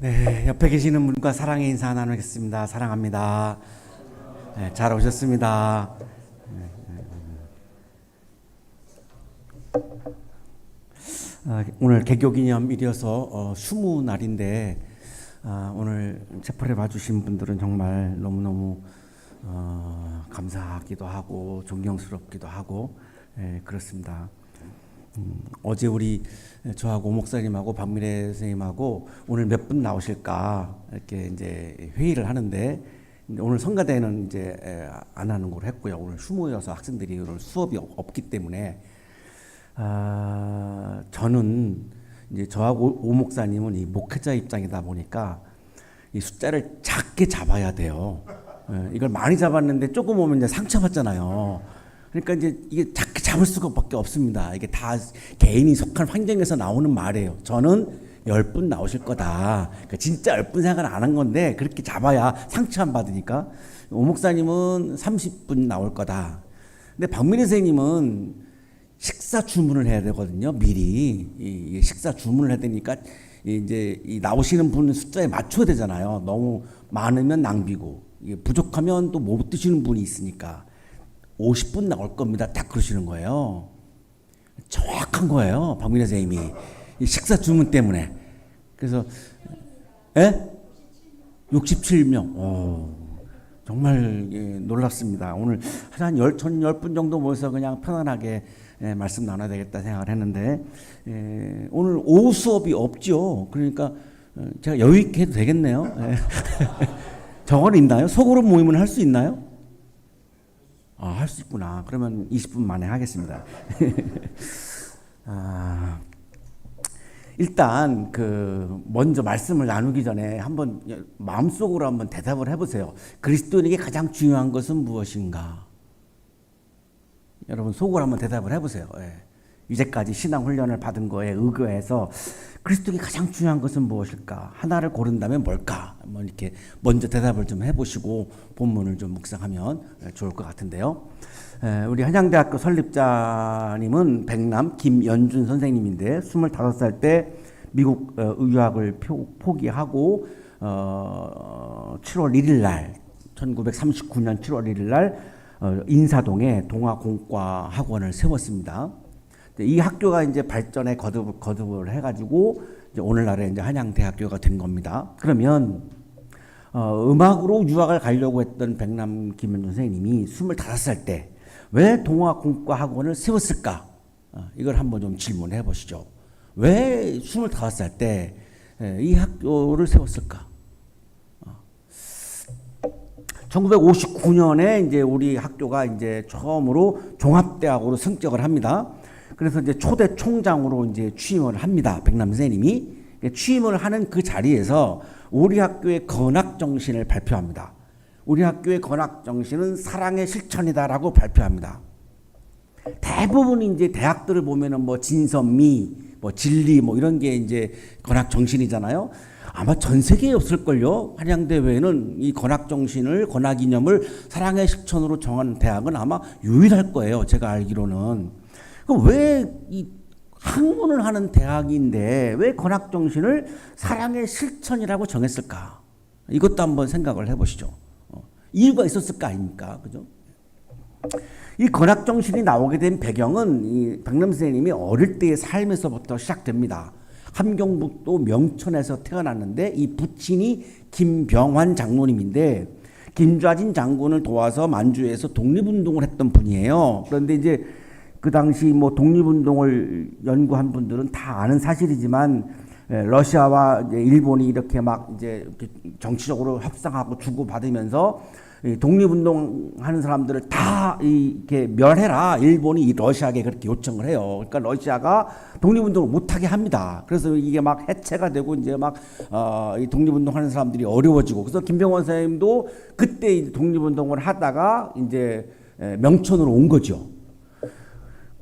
네, 옆에 계시는 분과 사랑의 인사 나누겠습니다. 사랑합니다. 네, 잘 오셨습니다. 오늘 개교기념일이어서 휴무 날인데 오늘 체포를 봐주신 분들은 정말 너무너무 감사하기도 하고 존경스럽기도 하고 그렇습니다. 어제 우리 저하고 오 목사님하고 박미래 선생님하고 오늘 몇 분 나오실까 이렇게 이제 회의를 하는데 오늘 성가대는 이제 안 하는 걸로 했고요. 오늘 휴무여서 학생들이 오늘 수업이 없기 때문에 저는 이제 저하고 오 목사님은 이 목회자 입장이다 보니까 이 숫자를 작게 잡아야 돼요. 이걸 많이 잡았는데 조금 오면 이제 상처받잖아요. 그러니까 이제 이게 작게 잡을 수밖에 없습니다. 이게 다 개인이 속한 환경에서 나오는 말이에요. 저는 10분 나오실 거다. 그러니까 진짜 10분 생각을 안 한 건데 그렇게 잡아야 상처 안 받으니까. 오 목사님은 30분 나올 거다. 근데 박민희 선생님은 식사 주문을 해야 되거든요. 미리 이 식사 주문을 해야 되니까 이제 이 나오시는 분 숫자에 맞춰야 되잖아요. 너무 많으면 낭비고 이게 부족하면 또 못 드시는 분이 있으니까 50분 나올 겁니다. 딱 그러시는 거예요. 정확한 거예요. 박민혜 선생님이 이 식사 주문 때문에. 그래서 67명. 정말 놀랍습니다. 오늘 한 10분 정도 모여서 그냥 편안하게 말씀 나눠야 되겠다 생각을 했는데 오늘 오후 수업이 없죠. 그러니까 제가 여유 있게 해도 되겠네요. 저건 있나요? 소그룹 모임은 할 수 있나요? 할 수 있구나. 그러면 20분 만에 하겠습니다. 일단 먼저 말씀을 나누기 전에 한번 마음속으로 한번 대답을 해보세요. 그리스도인에게 가장 중요한 것은 무엇인가? 여러분 속으로 한번 대답을 해보세요. 이제까지 신앙 훈련을 받은 거에 의거해서 그리스도에게 가장 중요한 것은 무엇일까? 하나를 고른다면 뭘까? 한번 이렇게 먼저 대답을 좀 해보시고 본문을 좀 묵상하면 좋을 것 같은데요. 우리 한양대학교 설립자님은 백남 김연준 선생님인데 25살 때 미국 유학을 포기하고 7월 1일 날 1939년 7월 1일 날 인사동에 동아공과 학원을 세웠습니다. 이 학교가 이제 발전에 거듭을 해가지고 이제 오늘날에 이제 한양대학교가 된 겁니다. 그러면 음악으로 유학을 가려고 했던 백남 김연준 선생님이 25살 때 왜 동아공과 학원을 세웠을까? 이걸 한번 좀 질문해 보시죠. 왜 25살 때 이 학교를 세웠을까? 1959년에 이제 우리 학교가 이제 처음으로 종합대학으로 승격을 합니다. 그래서 이제 초대 총장으로 이제 취임을 합니다. 백남 선생님이 취임을 하는 그 자리에서 우리 학교의 건학 정신을 발표합니다. 우리 학교의 건학 정신은 사랑의 실천이다라고 발표합니다. 대부분 이제 대학들을 보면은 뭐 진선미, 뭐 진리, 뭐 이런 게 이제 건학 정신이잖아요. 아마 전 세계에 없을걸요. 한양대 외에는 이 건학 정신을, 건학 이념을 사랑의 실천으로 정한 대학은 아마 유일할 거예요. 제가 알기로는. 그럼 왜 이 학문을 하는 대학인데 왜 건학 정신을 사랑의 실천이라고 정했을까? 이것도 한번 생각을 해보시죠. 이유가 있었을 거 아닙니까? 그죠? 이 건학 정신이 나오게 된 배경은 이 백남 선생님이 어릴 때의 삶에서부터 시작됩니다. 함경북도 명천에서 태어났는데 이 부친이 김병환 장로님인데 김좌진 장군을 도와서 만주에서 독립운동을 했던 분이에요. 그런데 이제 그 당시 뭐 독립운동을 연구한 분들은 다 아는 사실이지만 러시아와 이제 일본이 이렇게 막 이제 정치적으로 협상하고 주고받으면서 독립운동 하는 사람들을 다 이렇게 멸해라. 일본이 이 러시아에게 그렇게 요청을 해요. 그러니까 러시아가 독립운동을 못하게 합니다. 그래서 이게 막 해체가 되고 이제 막 이 독립운동 하는 사람들이 어려워지고 그래서 김병원 선생님도 그때 이제 독립운동을 하다가 이제 명천으로 온 거죠.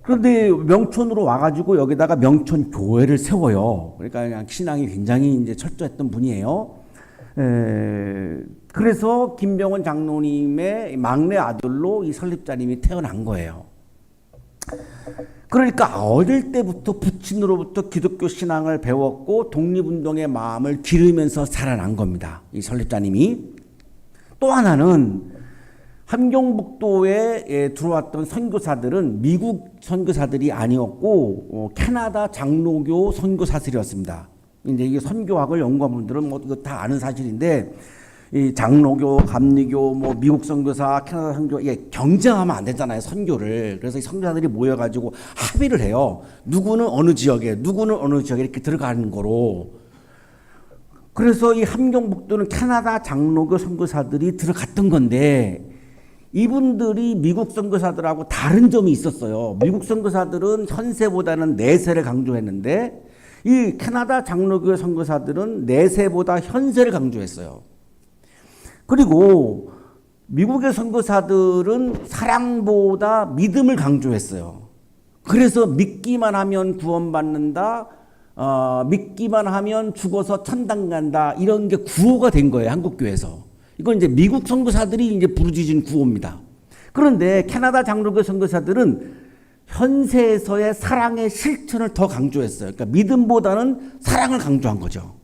그런데 명천으로 와가지고 여기다가 명천 교회를 세워요. 그러니까 그냥 신앙이 굉장히 이제 철저했던 분이에요. 그래서 김병원 장로님의 막내 아들로 이 설립자님이 태어난 거예요. 그러니까 어릴 때부터 부친으로부터 기독교 신앙을 배웠고 독립운동의 마음을 기르면서 살아난 겁니다. 이 설립자님이. 또 하나는 함경북도에 들어왔던 선교사들은 미국 선교사들이 아니었고 캐나다 장로교 선교사들이었습니다. 이제 이게 선교학을 연구한 분들은 뭐 이거 다 아는 사실인데 이 장로교, 감리교, 뭐 미국 선교사, 캐나다 선교 이게 경쟁하면 안 되잖아요, 선교를. 그래서 이 선교사들이 모여가지고 합의를 해요. 누구는 어느 지역에, 누구는 어느 지역에 이렇게 들어가는 거로. 그래서 이 함경북도는 캐나다 장로교 선교사들이 들어갔던 건데 이분들이 미국 선교사들하고 다른 점이 있었어요. 미국 선교사들은 현세보다는 내세를 강조했는데 이 캐나다 장로교 선교사들은 내세보다 현세를 강조했어요. 그리고 미국의 선교사들은 사랑보다 믿음을 강조했어요. 그래서 믿기만 하면 구원받는다, 믿기만 하면 죽어서 천당 간다, 이런 게 구호가 된 거예요, 한국교회에서. 이건 이제 미국 선교사들이 이제 부르짖은 구호입니다. 그런데 캐나다 장로교 선교사들은 현세에서의 사랑의 실천을 더 강조했어요. 그러니까 믿음보다는 사랑을 강조한 거죠.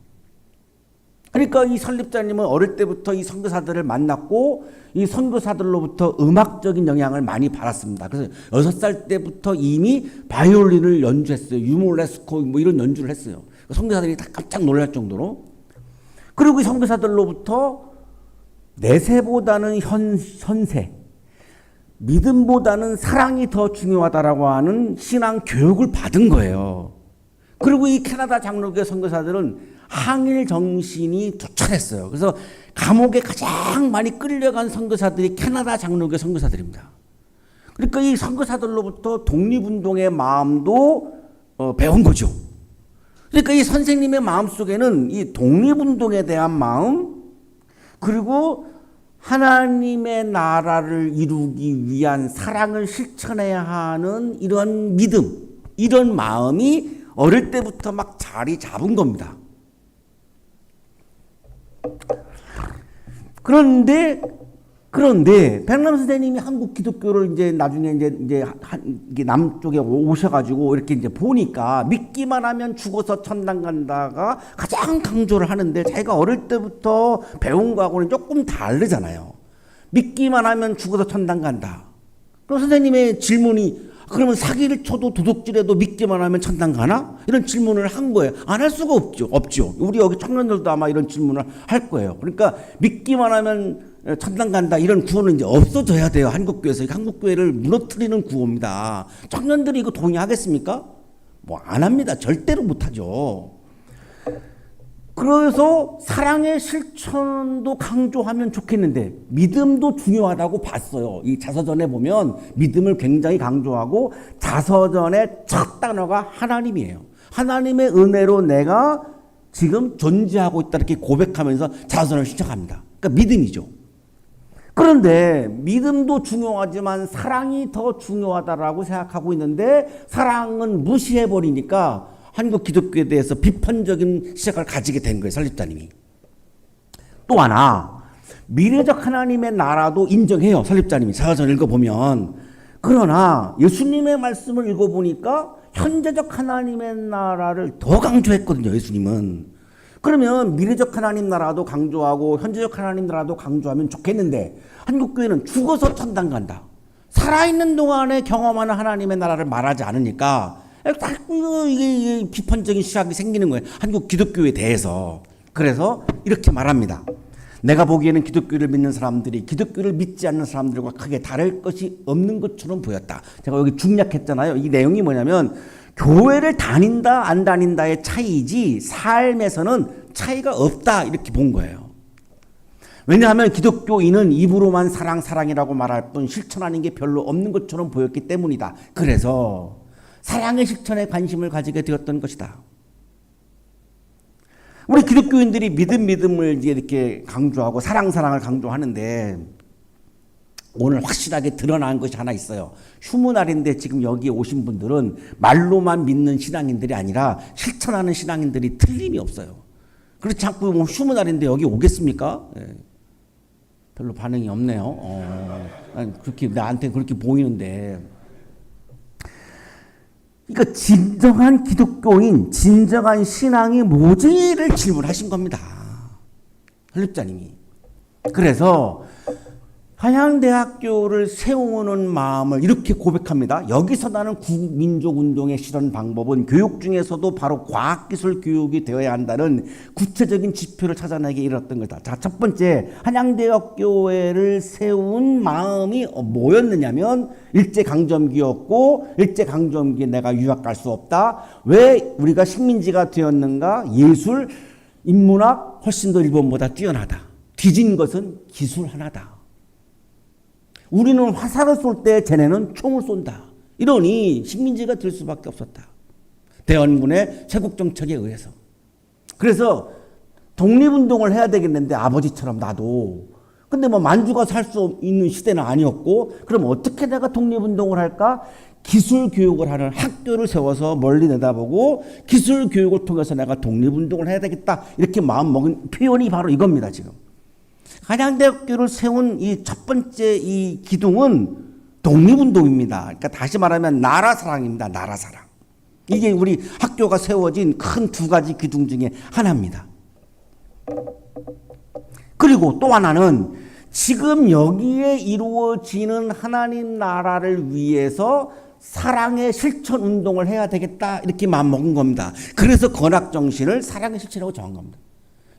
그러니까 이 설립자님은 어릴 때부터 이 선교사들을 만났고 이 선교사들로부터 음악적인 영향을 많이 받았습니다. 그래서 6살 때부터 이미 바이올린을 연주했어요. 유몰레스코 뭐 이런 연주를 했어요. 선교사들이 다 깜짝 놀랄 정도로. 그리고 이 선교사들로부터 내세보다는 현세, 믿음보다는 사랑이 더 중요하다라고 하는 신앙 교육을 받은 거예요. 그리고 이 캐나다 장로교 선교사들은 항일 정신이 투철했어요. 그래서 감옥에 가장 많이 끌려간 선교사들이 캐나다 장로교 선교사들입니다. 그러니까 이 선교사들로부터 독립운동의 마음도 배운 거죠. 그러니까 이 선생님의 마음속에는 이 독립운동에 대한 마음, 그리고 하나님의 나라를 이루기 위한 사랑을 실천해야 하는 이런 믿음, 이런 마음이 어릴 때부터 막 자리 잡은 겁니다. 그런데 백남 선생님이 한국 기독교를 이제 나중에 이제 남쪽에 오셔가지고 이렇게 이제 보니까 믿기만 하면 죽어서 천당 간다가 가장 강조를 하는데 자기가 어릴 때부터 배운 거하고는 조금 다르잖아요. 믿기만 하면 죽어서 천당 간다. 그럼 선생님의 질문이 그러면 사기를 쳐도 도둑질해도 믿기만 하면 천당 가나? 이런 질문을 한 거예요. 안 할 수가 없죠. 우리 여기 청년들도 아마 이런 질문을 할 거예요. 그러니까 믿기만 하면 천당 간다 이런 구호는 이제 없어져야 돼요. 한국교회에서. 한국교회를 무너뜨리는 구호입니다. 청년들이 이거 동의하겠습니까? 뭐 안 합니다. 절대로 못하죠. 그래서 사랑의 실천도 강조하면 좋겠는데 믿음도 중요하다고 봤어요. 이 자서전에 보면 믿음을 굉장히 강조하고 자서전의 첫 단어가 하나님이에요. 하나님의 은혜로 내가 지금 존재하고 있다 이렇게 고백하면서 자서전을 시작합니다. 그러니까 믿음이죠. 그런데 믿음도 중요하지만 사랑이 더 중요하다라고 생각하고 있는데 사랑은 무시해버리니까 한국 기독교에 대해서 비판적인 시각을 가지게 된 거예요, 설립자님이. 또 하나, 미래적 하나님의 나라도 인정해요, 설립자님이. 자서전 읽어보면. 그러나 예수님의 말씀을 읽어보니까 현재적 하나님의 나라를 더 강조했거든요, 예수님은. 그러면 미래적 하나님 나라도 강조하고 현재적 하나님 나라도 강조하면 좋겠는데 한국교회는 죽어서 천당 간다. 살아있는 동안에 경험하는 하나님의 나라를 말하지 않으니까 자꾸 이게 비판적인 시각이 생기는 거예요. 한국 기독교에 대해서. 그래서 이렇게 말합니다. 내가 보기에는 기독교를 믿는 사람들이 기독교를 믿지 않는 사람들과 크게 다를 것이 없는 것처럼 보였다. 제가 여기 중략했잖아요. 이 내용이 뭐냐면 교회를 다닌다 안 다닌다의 차이지 삶에서는 차이가 없다 이렇게 본 거예요. 왜냐하면 기독교인은 입으로만 사랑이라고 말할 뿐 실천하는 게 별로 없는 것처럼 보였기 때문이다. 그래서 사랑의 실천에 관심을 가지게 되었던 것이다. 우리 기독교인들이 믿음을 이렇게 강조하고 사랑을 강조하는데 오늘 확실하게 드러난 것이 하나 있어요. 휴무날인데 지금 여기 오신 분들은 말로만 믿는 신앙인들이 아니라 실천하는 신앙인들이 틀림이 없어요. 그렇지 않고 뭐 휴무날인데 여기 오겠습니까? 예. 별로 반응이 없네요. 그렇게 나한테 그렇게 보이는데 그러니까 진정한 기독교인, 진정한 신앙이 뭐지를 질문하신 겁니다. 설립자님이. 그래서 한양대학교를 세우는 마음을 이렇게 고백합니다. 여기서 나는 구민족운동의 실현 방법은 교육 중에서도 바로 과학기술 교육이 되어야 한다는 구체적인 지표를 찾아내기 이뤘던 거다. 자, 첫 번째 한양대학교를 세운 마음이 뭐였느냐면 일제강점기였고, 일제강점기에 내가 유학 갈 수 없다. 왜 우리가 식민지가 되었는가? 예술, 인문학 훨씬 더 일본보다 뛰어나다. 뒤진 것은 기술 하나다. 우리는 화살을 쏠 때 쟤네는 총을 쏜다. 이러니 식민지가 될 수밖에 없었다. 대원군의 세국정책에 의해서. 그래서 독립운동을 해야 되겠는데 아버지처럼 나도. 근데 뭐 만주가 살 수 있는 시대는 아니었고, 그럼 어떻게 내가 독립운동을 할까? 기술 교육을 하는 학교를 세워서 멀리 내다보고 기술 교육을 통해서 내가 독립운동을 해야 되겠다. 이렇게 마음먹은 표현이 바로 이겁니다, 지금. 한양대학교를 세운 이 첫 번째 이 기둥은 독립운동입니다. 그러니까 다시 말하면 나라사랑입니다. 나라사랑. 이게 우리 학교가 세워진 큰 두 가지 기둥 중에 하나입니다. 그리고 또 하나는 지금 여기에 이루어지는 하나님 나라를 위해서 사랑의 실천 운동을 해야 되겠다. 이렇게 마음먹은 겁니다. 그래서 건학정신을 사랑의 실천이라고 정한 겁니다.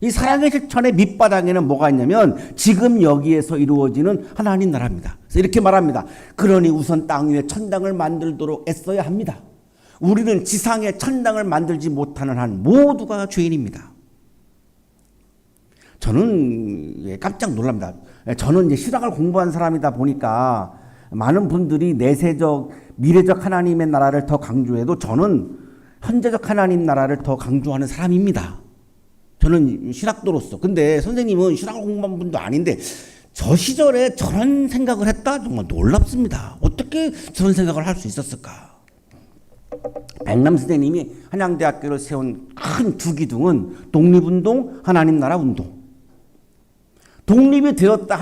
이 사랑의 실천의 밑바닥에는 뭐가 있냐면 지금 여기에서 이루어지는 하나님 나라입니다. 그래서 이렇게 말합니다. 그러니 우선 땅 위에 천당을 만들도록 애써야 합니다. 우리는 지상에 천당을 만들지 못하는 한 모두가 죄인입니다. 저는 깜짝 놀랍니다. 저는 이제 신학을 공부한 사람이다 보니까 많은 분들이 내세적, 미래적 하나님의 나라를 더 강조해도 저는 현재적 하나님 나라를 더 강조하는 사람입니다. 저는 신학도로서. 근데 선생님은 신학을 공부한 분도 아닌데 저 시절에 저런 생각을 했다? 정말 놀랍습니다. 어떻게 저런 생각을 할 수 있었을까? 백남 선생님이 한양대학교를 세운 큰 두 기둥은 독립운동, 하나님 나라 운동. 독립이 되었다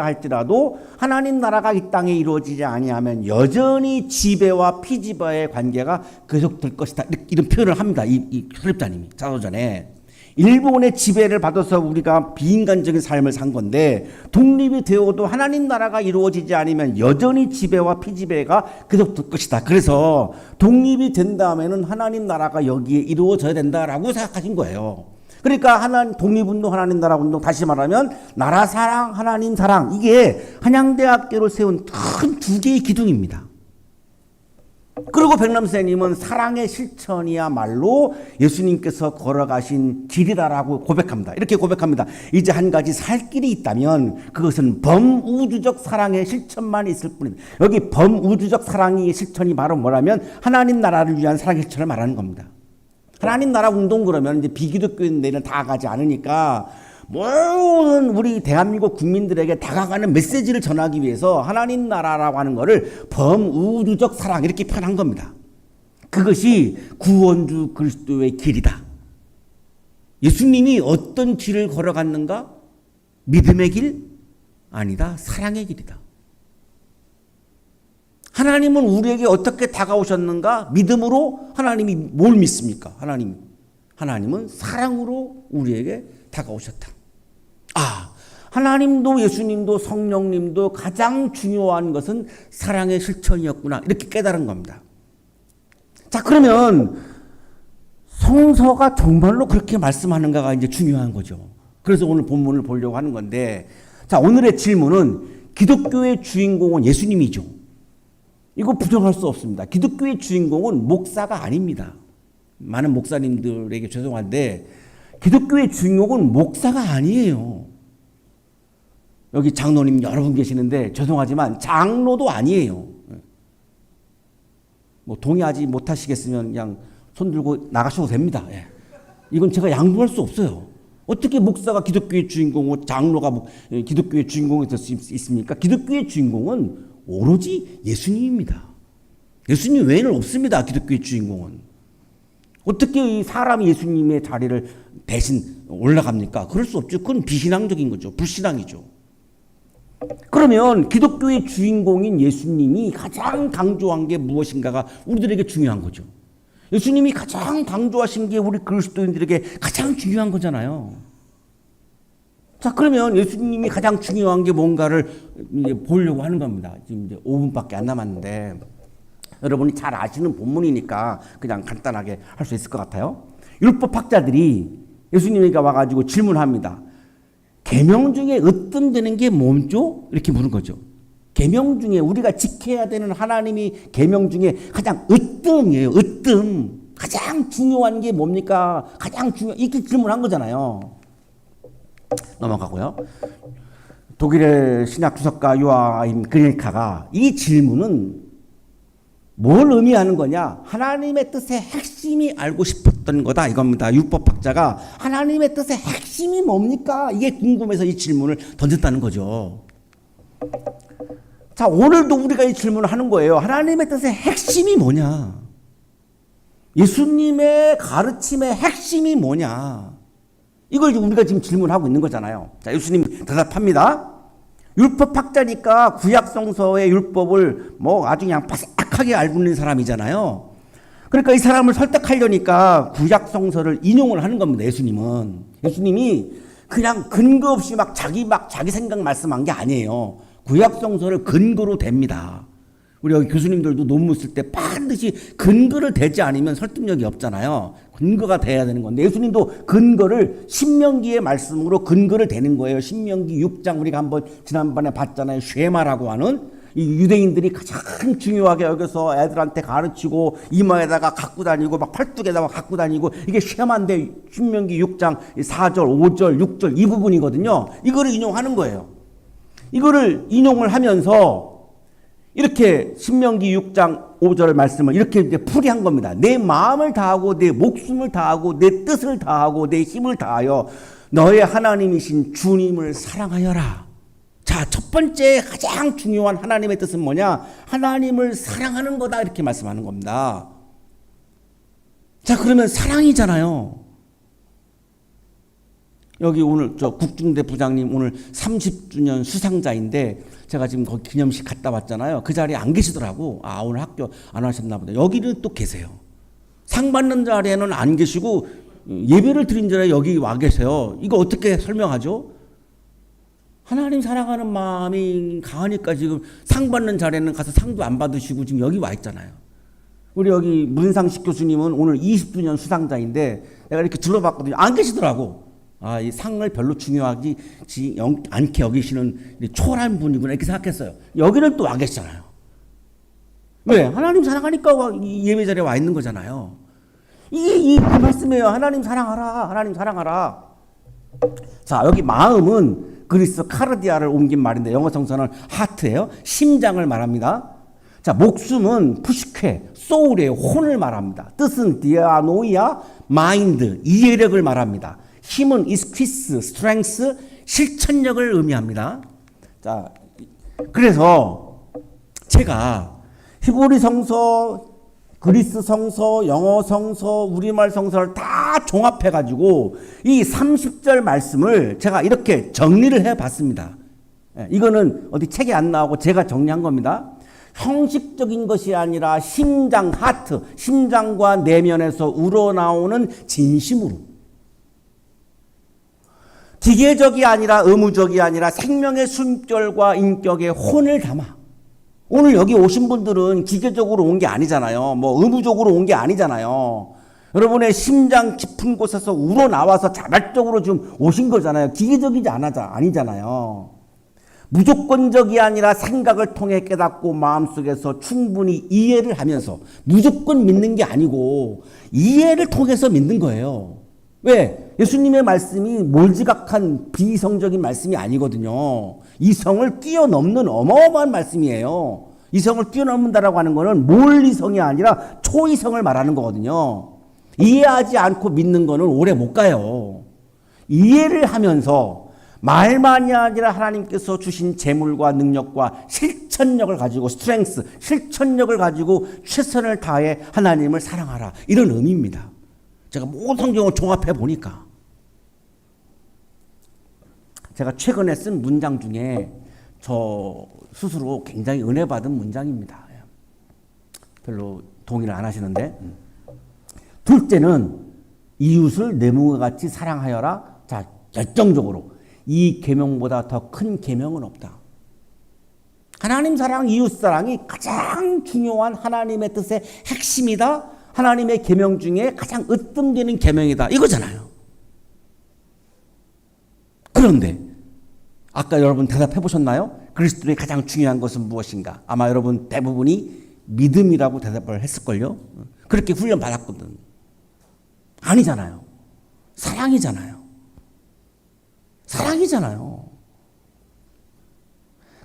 할지라도 하나님 나라가 이 땅에 이루어지지 아니하면 여전히 지배와 피지배의 관계가 계속될 것이다. 이런 표현을 합니다. 이 설립자님이 자서전에. 일본의 지배를 받아서 우리가 비인간적인 삶을 산 건데 독립이 되어도 하나님 나라가 이루어지지 않으면 여전히 지배와 피지배가 계속될 것이다. 그래서 독립이 된 다음에는 하나님 나라가 여기에 이루어져야 된다라고 생각하신 거예요. 그러니까 하나님 독립운동, 하나님 나라 운동, 다시 말하면 나라 사랑, 하나님 사랑, 이게 한양대학교를 세운 큰 두 개의 기둥입니다. 그리고 백남 선생님은 사랑의 실천이야말로 예수님께서 걸어가신 길이다라고 고백합니다. 이렇게 고백합니다. 이제 한 가지 살 길이 있다면 그것은 범우주적 사랑의 실천만 있을 뿐이다. 여기 범우주적 사랑의 실천이 바로 뭐라면 하나님 나라를 위한 사랑의 실천을 말하는 겁니다. 하나님 나라 운동 그러면 이제 비기독교인들은 다 가지 않으니까 모든 우리 대한민국 국민들에게 다가가는 메시지를 전하기 위해서 하나님 나라라고 하는 것을 범우주적 사랑 이렇게 표현한 겁니다. 그것이 구원주 그리스도의 길이다. 예수님이 어떤 길을 걸어갔는가? 믿음의 길? 아니다. 사랑의 길이다. 하나님은 우리에게 어떻게 다가오셨는가? 믿음으로. 하나님이 뭘 믿습니까? 하나님은 사랑으로 우리에게 다가오셨다. 하나님도 예수님도 성령님도 가장 중요한 것은 사랑의 실천이었구나. 이렇게 깨달은 겁니다. 자, 그러면 성서가 정말로 그렇게 말씀하는가가 이제 중요한 거죠. 그래서 오늘 본문을 보려고 하는 건데, 자, 오늘의 질문은 기독교의 주인공은 예수님이죠. 이거 부정할 수 없습니다. 기독교의 주인공은 목사가 아닙니다. 많은 목사님들에게 죄송한데 기독교의 주인공은 목사가 아니에요. 여기 장로님 여러분 계시는데 죄송하지만 장로도 아니에요. 뭐 동의하지 못하시겠으면 그냥 손 들고 나가셔도 됩니다. 이건 제가 양보할 수 없어요. 어떻게 목사가 기독교의 주인공이고 장로가 기독교의 주인공이 될 수 있습니까? 기독교의 주인공은 오로지 예수님입니다. 예수님 외에는 없습니다. 기독교의 주인공은. 어떻게 이 사람이 예수님의 자리를 대신 올라갑니까? 그럴 수 없죠. 그건 비신앙적인 거죠. 불신앙이죠. 그러면 기독교의 주인공인 예수님이 가장 강조한 게 무엇인가가 우리들에게 중요한 거죠. 예수님이 가장 강조하신 게 우리 그리스도인들에게 가장 중요한 거잖아요. 자, 그러면 예수님이 가장 중요한 게 뭔가를 이제 보려고 하는 겁니다. 지금 이제 5분밖에 안 남았는데 여러분이 잘 아시는 본문이니까 그냥 간단하게 할 수 있을 것 같아요. 율법학자들이 예수님에게 와가지고 질문합니다. 계명 중에 으뜸되는 게 뭐죠? 이렇게 물은 거죠. 계명 중에 우리가 지켜야 되는 하나님이 계명 중에 가장 으뜸이에요. 으뜸. 가장 중요한 게 뭡니까? 이렇게 질문한 거잖아요. 넘어가고요. 독일의 신약 주석가 요하임 그릴카가 이 질문은 뭘 의미하는 거냐? 하나님의 뜻의 핵심이 알고 싶었던 거다 이겁니다. 율법학자가 하나님의 뜻의 핵심이 뭡니까? 이게 궁금해서 이 질문을 던졌다는 거죠. 자, 오늘도 우리가 이 질문을 하는 거예요. 하나님의 뜻의 핵심이 뭐냐? 예수님의 가르침의 핵심이 뭐냐? 이걸 우리가 지금 질문하고 있는 거잖아요. 자, 예수님 대답합니다. 율법학자니까 구약성서의 율법을 뭐 아주 그냥 바삭하게 알고 있는 사람이잖아요. 그러니까 이 사람을 설득하려니까 구약성서를 인용을 하는 겁니다. 예수님이 그냥 근거 없이 자기 생각 말씀한 게 아니에요. 구약성서를 근거로 댑니다. 우리 여기 교수님들도 논문 쓸 때 반드시 근거를 대지 않으면 설득력이 없잖아요. 근거가 돼야 되는 건데 예수님도 근거를 신명기의 말씀으로 근거를 대는 거예요. 신명기 6장 우리가 한번 지난번에 봤잖아요. 쉐마라고 하는 이 유대인들이 가장 중요하게 여기서 애들한테 가르치고 이마에다가 갖고 다니고 팔뚝에다가 갖고 다니고 이게 쉐마인데 신명기 6장 4절, 5절, 6절 이 부분이거든요. 이거를 인용하는 거예요. 이거를 인용을 하면서 이렇게 신명기 6장 5절 말씀을 이렇게 이제 풀이한 겁니다. 내 마음을 다하고 내 목숨을 다하고 내 뜻을 다하고 내 힘을 다하여 너의 하나님이신 주님을 사랑하여라. 자, 첫 번째 가장 중요한 하나님의 뜻은 뭐냐? 하나님을 사랑하는 거다 이렇게 말씀하는 겁니다. 자, 그러면 사랑이잖아요. 여기 오늘 저 국중대 부장님 오늘 30주년 수상자인데 제가 지금 거기 기념식 갔다 왔잖아요. 그 자리에 안 계시더라고. 아, 오늘 학교 안 하셨나 보다. 여기는 또 계세요. 상 받는 자리에는 안 계시고 예배를 드린 자리에 여기 와 계세요. 이거 어떻게 설명하죠? 하나님 사랑하는 마음이 강하니까 지금 상 받는 자리에는 가서 상도 안 받으시고 지금 여기 와 있잖아요. 우리 여기 문상식 교수님은 오늘 20주년 수상자인데 내가 이렇게 둘러봤거든요. 안 계시더라고. 아, 이 상을 별로 중요하지 않게 여기시는 초라한 분이구나 이렇게 생각했어요. 여기는 또 와 계시잖아요. 왜? 하나님 사랑하니까 예배 자리에 와 있는 거잖아요. 이게 그 말씀이에요. 하나님 사랑하라. 하나님 사랑하라. 자, 여기 마음은 그리스 카르디아를 옮긴 말인데 영어 성서는 하트예요. 심장을 말합니다. 자, 목숨은 푸시케, 소울이에요. 혼을 말합니다. 뜻은 디아노이아, 마인드, 이해력을 말합니다. 힘은 이스퀴스, 스트렝스, 실천력을 의미합니다. 자, 그래서 제가 히브리 성서, 그리스 성서, 영어 성서, 우리말 성서를 다 종합해가지고 이 30절 말씀을 제가 이렇게 정리를 해봤습니다. 이거는 어디 책에 안 나오고 제가 정리한 겁니다. 형식적인 것이 아니라 심장, 하트, 심장과 내면에서 우러나오는 진심으로 기계적이 아니라 의무적이 아니라 생명의 숨결과 인격의 혼을 담아. 오늘 여기 오신 분들은 기계적으로 온 게 아니잖아요. 뭐 의무적으로 온 게 아니잖아요. 여러분의 심장 깊은 곳에서 우러나와서 자발적으로 좀 오신 거잖아요. 기계적이지 아니잖아요. 무조건적이 아니라 생각을 통해 깨닫고 마음속에서 충분히 이해를 하면서 무조건 믿는 게 아니고 이해를 통해서 믿는 거예요. 왜? 예수님의 말씀이 몰지각한 비이성적인 말씀이 아니거든요. 이성을 뛰어넘는 어마어마한 말씀이에요. 이성을 뛰어넘는다라고 하는 것은 몰이성이 아니라 초이성을 말하는 거거든요. 이해하지 않고 믿는 거는 오래 못 가요. 이해를 하면서 말만이 아니라 하나님께서 주신 재물과 능력과 실천력을 가지고 스트렝스, 실천력을 가지고 최선을 다해 하나님을 사랑하라. 이런 의미입니다. 제가 모든 성경을 종합해 보니까 제가 최근에 쓴 문장 중에 저 스스로 굉장히 은혜 받은 문장입니다. 별로 동의를 안 하시는데. 둘째는 이웃을 내 몸과 같이 사랑하여라. 자, 결정적으로 이 계명보다 더 큰 계명은 없다. 하나님 사랑, 이웃 사랑이 가장 중요한 하나님의 뜻의 핵심이다. 하나님의 계명 중에 가장 으뜸되는 계명이다. 이거잖아요. 그런데 아까 여러분 대답해 보셨나요? 그리스도의 가장 중요한 것은 무엇인가? 아마 여러분 대부분이 믿음이라고 대답을 했을걸요. 그렇게 훈련 받았거든. 아니잖아요. 사랑이잖아요. 사랑이잖아요.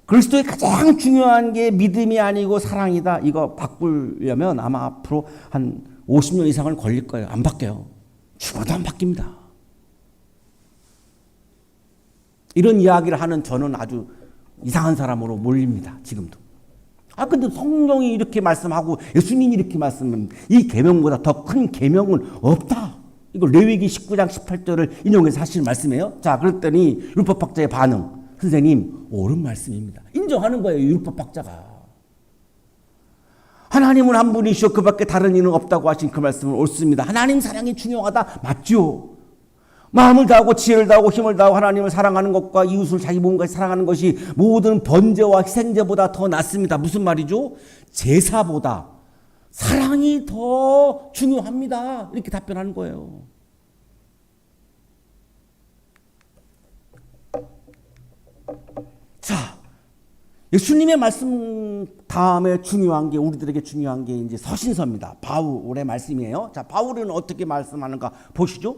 그리스도의 가장 중요한 게 믿음이 아니고 사랑이다. 이거 바꾸려면 아마 앞으로 한 50년 이상은 걸릴 거예요. 안 바뀌어요. 죽어도 안 바뀝니다. 이런 이야기를 하는 저는 아주 이상한 사람으로 몰립니다. 지금도. 근데 성령이 이렇게 말씀하고 예수님이 이렇게 말씀하면 이 계명보다 더 큰 계명은 없다. 이거 레위기 19장 18절을 인용해서 하시는 말씀이에요. 자, 그랬더니 율법학자의 반응. 선생님, 옳은 말씀입니다. 인정하는 거예요, 율법학자가. 하나님은 한 분이시오. 그밖에 다른 이는 없다고 하신 그 말씀은 옳습니다. 하나님 사랑이 중요하다. 맞죠? 마음을 다하고 지혜를 다하고 힘을 다하고 하나님을 사랑하는 것과 이웃을 자기 몸까지 사랑하는 것이 모든 번제와 희생제보다 더 낫습니다. 무슨 말이죠? 제사보다 사랑이 더 중요합니다. 이렇게 답변하는 거예요. 자, 예수님의 말씀 다음에 중요한 게, 우리들에게 중요한 게 이제 서신서입니다. 바울의 말씀이에요. 자, 바울은 어떻게 말씀하는가 보시죠.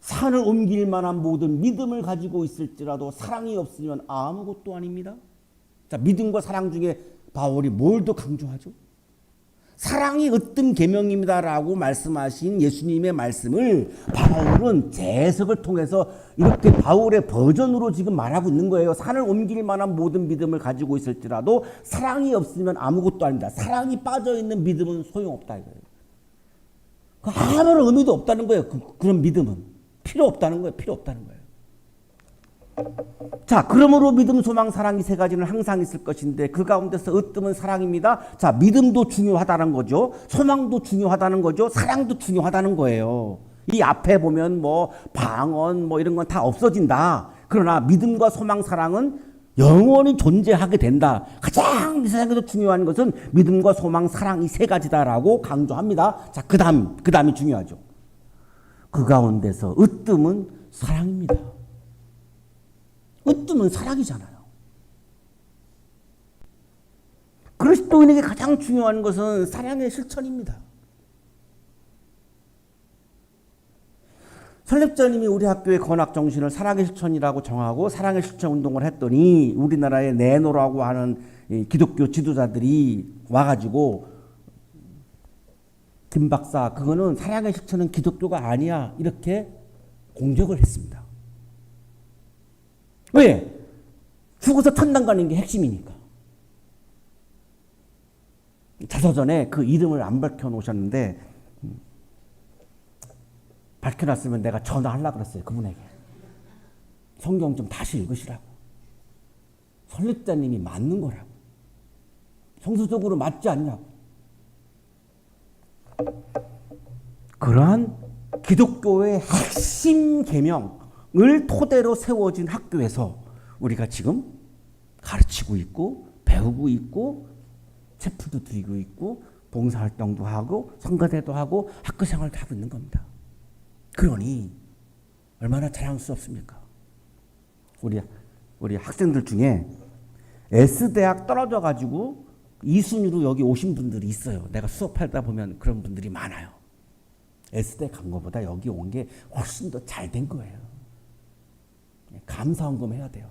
산을 옮길 만한 모든 믿음을 가지고 있을지라도 사랑이 없으면 아무것도 아닙니다. 자, 믿음과 사랑 중에 바울이 뭘 더 강조하죠? 사랑이 으뜸 계명입니다라고 말씀하신 예수님의 말씀을 바울은 재해석을 통해서 이렇게 바울의 버전으로 지금 말하고 있는 거예요. 산을 옮길 만한 모든 믿음을 가지고 있을지라도 사랑이 없으면 아무것도 아닙니다. 사랑이 빠져있는 믿음은 소용없다 이거예요. 아무런 의미도 없다는 거예요. 그런 믿음은. 필요 없다는 거예요. 필요 없다는 거예요. 자, 그러므로 믿음, 소망, 사랑 이 세 가지는 항상 있을 것인데 그 가운데서 으뜸은 사랑입니다. 자, 믿음도 중요하다는 거죠. 소망도 중요하다는 거죠. 사랑도 중요하다는 거예요. 이 앞에 보면 뭐 방언 뭐 이런 건 다 없어진다. 그러나 믿음과 소망, 사랑은 영원히 존재하게 된다. 가장 이 세상에서 중요한 것은 믿음과 소망, 사랑 이 세 가지다라고 강조합니다. 자, 그 다음이 중요하죠. 그 가운데서 으뜸은 사랑입니다. 으뜸은 사랑이잖아요. 그리스도인에게 가장 중요한 것은 사랑의 실천입니다. 설립자님이 우리 학교의 건학 정신을 사랑의 실천이라고 정하고 사랑의 실천 운동을 했더니 우리나라의 네노라고 하는 기독교 지도자들이 와가지고 김 박사, 그거는 사랑의 실천은 기독교가 아니야. 이렇게 공격을 했습니다. 왜? 죽어서 천당 가는 게 핵심이니까. 자서전에 그 이름을 안 밝혀놓으셨는데 밝혀놨으면 내가 전화하려고 그랬어요. 그분에게. 성경 좀 다시 읽으시라고. 설립자님이 맞는 거라고. 성서적으로 맞지 않냐고. 그러한 기독교의 핵심 계명을 토대로 세워진 학교에서 우리가 지금 가르치고 있고 배우고 있고 체프도 드리고 있고 봉사활동도 하고 선거대도 하고 학교생활도 하고 있는 겁니다. 그러니 얼마나 자랑스럽습니까? 우리 학생들 중에 S대학 떨어져가지고 2순위로 여기 오신 분들이 있어요. 내가 수업하다 보면 그런 분들이 많아요. S대 간 것보다 여기 온 게 훨씬 더 잘 된 거예요. 감사헌금 해야 돼요.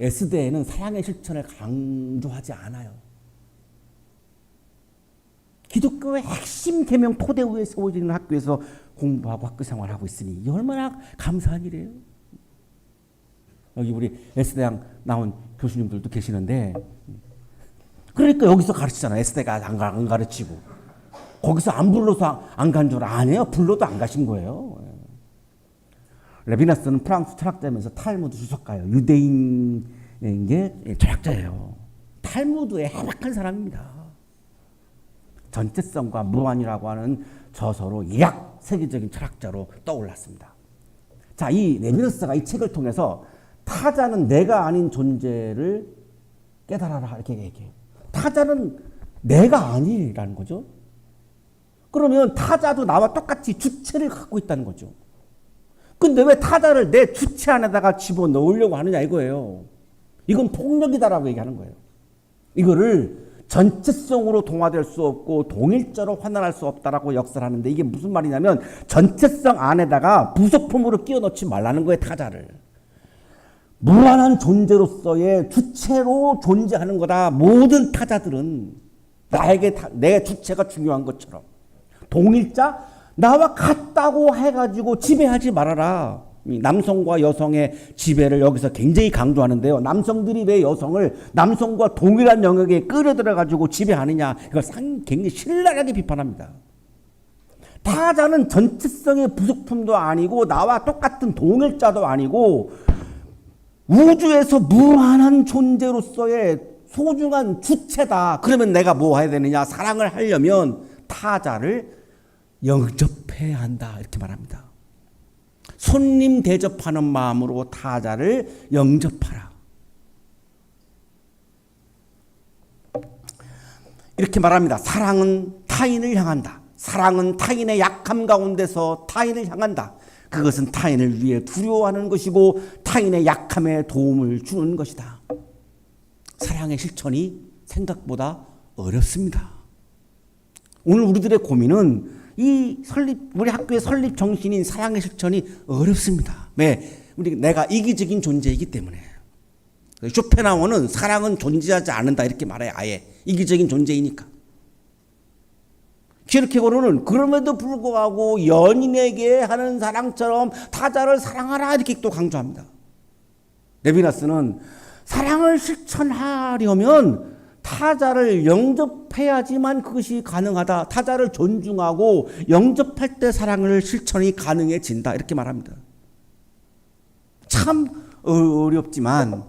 S대에는 사랑의 실천을 강조하지 않아요. 기독교의 핵심 계명 토대 위에 세워지는 학교에서 공부하고 학교 생활하고 있으니 이 얼마나 감사한 일이에요. 여기 우리 S대학 나온 교수님들도 계시는데 그러니까 여기서 가르치잖아. S대가 안 가르치고 거기서 안 불러서 안 간 줄 아네요. 불러도 안 가신 거예요. 레비나스는 프랑스 철학자면서 탈무드 주석가예요. 유대인의 철학자예요. 탈무드에 해박한 사람입니다. 전체성과 무한이라고 하는 저서로 약 세계적인 철학자로 떠올랐습니다. 자, 이 레비나스가 이 책을 통해서 타자는 내가 아닌 존재를 깨달아라 이렇게 얘기해요. 타자는 내가 아니라는 거죠. 그러면 타자도 나와 똑같이 주체를 갖고 있다는 거죠. 근데 왜 타자를 내 주체 안에다가 집어넣으려고 하느냐 이거예요. 이건 폭력이다라고 얘기하는 거예요. 이거를 전체성으로 동화될 수 없고 동일자로 환원할 수 없다라고 역설하는데 이게 무슨 말이냐면 전체성 안에다가 부속품으로 끼워 넣지 말라는 거예요. 타자를. 무한한 존재로서의 주체로 존재하는 거다. 모든 타자들은 나에게 내 주체가 중요한 것처럼 동일자 나와 같다고 해가지고 지배하지 말아라. 남성과 여성의 지배를 여기서 굉장히 강조하는데요. 남성들이 왜 여성을 남성과 동일한 영역에 끌어들여가지고 지배하느냐. 이걸 굉장히 신랄하게 비판합니다. 타자는 전체성의 부속품도 아니고 나와 똑같은 동일자도 아니고 우주에서 무한한 존재로서의 소중한 주체다. 그러면 내가 뭐 해야 되느냐. 사랑을 하려면 타자를 영접해야 한다. 이렇게 말합니다. 손님 대접하는 마음으로 타자를 영접하라. 이렇게 말합니다. 사랑은 타인을 향한다. 사랑은 타인의 약함 가운데서 타인을 향한다. 그것은 타인을 위해 두려워하는 것이고 타인의 약함에 도움을 주는 것이다. 사랑의 실천이 생각보다 어렵습니다. 오늘 우리들의 고민은 우리 학교의 설립 정신인 사랑의 실천이 어렵습니다. 왜? 내가 이기적인 존재이기 때문에. 쇼펜하우어는 사랑은 존재하지 않는다 이렇게 말해요. 아예 이기적인 존재이니까. 키르케고르는 그럼에도 불구하고 연인에게 하는 사랑처럼 타자를 사랑하라 이렇게 또 강조합니다. 레비나스는 사랑을 실천하려면 타자를 영접해야지만 그것이 가능하다. 타자를 존중하고 영접할 때 사랑을 실천이 가능해진다. 이렇게 말합니다. 참 어렵지만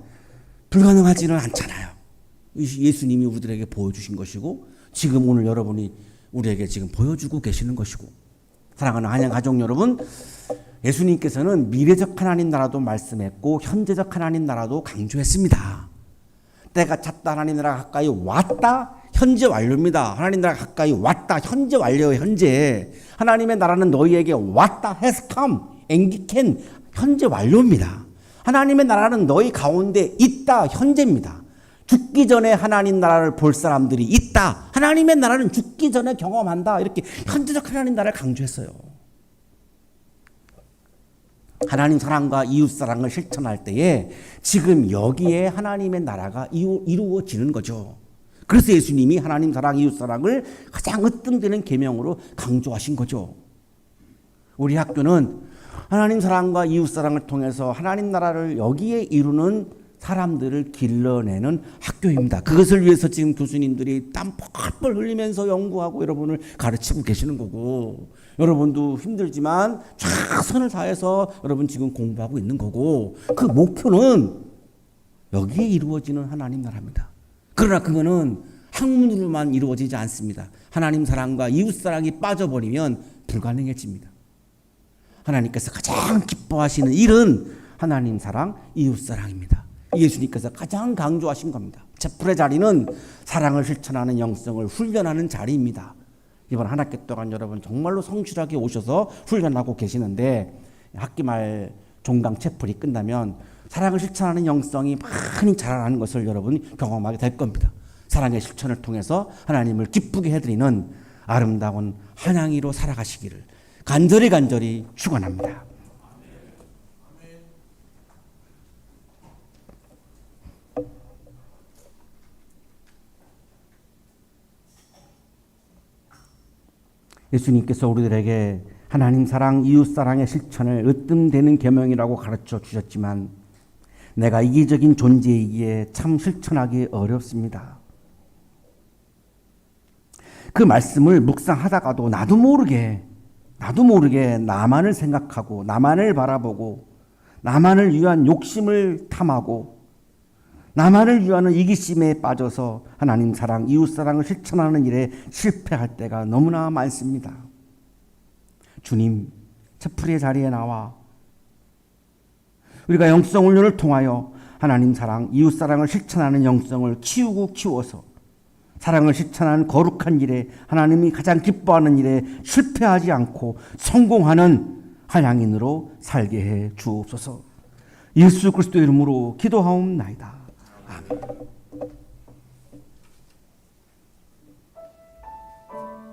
불가능하지는 않잖아요. 예수님이 우리들에게 보여주신 것이고 지금 오늘 여러분이 우리에게 지금 보여주고 계시는 것이고 사랑하는 한양 가족 여러분, 예수님께서는 미래적 하나님 나라도 말씀했고 현재적 하나님 나라도 강조했습니다. 때가 찼다. 하나님 나라가 가까이 왔다. 현재 완료입니다. 하나님 나라가 가까이 왔다. 현재 완료예요. 현재. 하나님의 나라는 너희에게 왔다. has come. 앵기캔. 현재 완료입니다. 하나님의 나라는 너희 가운데 있다. 현재입니다. 죽기 전에 하나님 나라를 볼 사람들이 있다. 하나님의 나라는 죽기 전에 경험한다. 이렇게 현재적 하나님 나라를 강조했어요. 하나님 사랑과 이웃 사랑을 실천할 때에 지금 여기에 하나님의 나라가 이루어지는 거죠. 그래서 예수님이 하나님 사랑, 이웃 사랑을 가장 으뜸되는 계명으로 강조하신 거죠. 우리 학교는 하나님 사랑과 이웃 사랑을 통해서 하나님 나라를 여기에 이루는 사람들을 길러내는 학교입니다. 그것을 위해서 지금 교수님들이 땀 펄펄 흘리면서 연구하고 여러분을 가르치고 계시는 거고, 여러분도 힘들지만 최선을 다해서 여러분 지금 공부하고 있는 거고, 그 목표는 여기에 이루어지는 하나님 나라입니다. 그러나 그거는 학문으로만 이루어지지 않습니다. 하나님 사랑과 이웃 사랑이 빠져버리면 불가능해집니다. 하나님께서 가장 기뻐하시는 일은 하나님 사랑, 이웃 사랑입니다. 예수님께서 가장 강조하신 겁니다. 제풀의 자리는 사랑을 실천하는 영성을 훈련하는 자리입니다. 이번 한 학기 동안 여러분 정말로 성실하게 오셔서 훈련하고 계시는데 학기 말 종강 채플이 끝나면 사랑을 실천하는 영성이 많이 자라나는 것을 여러분 경험하게 될 겁니다. 사랑의 실천을 통해서 하나님을 기쁘게 해드리는 아름다운 한양이로 살아가시기를 간절히 축원합니다. 예수님께서 우리들에게 하나님 사랑, 이웃 사랑의 실천을 으뜸되는 계명이라고 가르쳐 주셨지만 내가 이기적인 존재이기에 참 실천하기 어렵습니다. 그 말씀을 묵상하다가도 나도 모르게 나도 모르게 나만을 생각하고 나만을 바라보고 나만을 위한 욕심을 탐하고 나만을 위하는 이기심에 빠져서 하나님 사랑, 이웃 사랑을 실천하는 일에 실패할 때가 너무나 많습니다. 주님, 채플의 자리에 나와 우리가 영성 훈련을 통하여 하나님 사랑, 이웃 사랑을 실천하는 영성을 키워서 사랑을 실천하는 거룩한 일에, 하나님이 가장 기뻐하는 일에 실패하지 않고 성공하는 한양인으로 살게 해 주옵소서. 예수 그리스도의 이름으로 기도하옵나이다.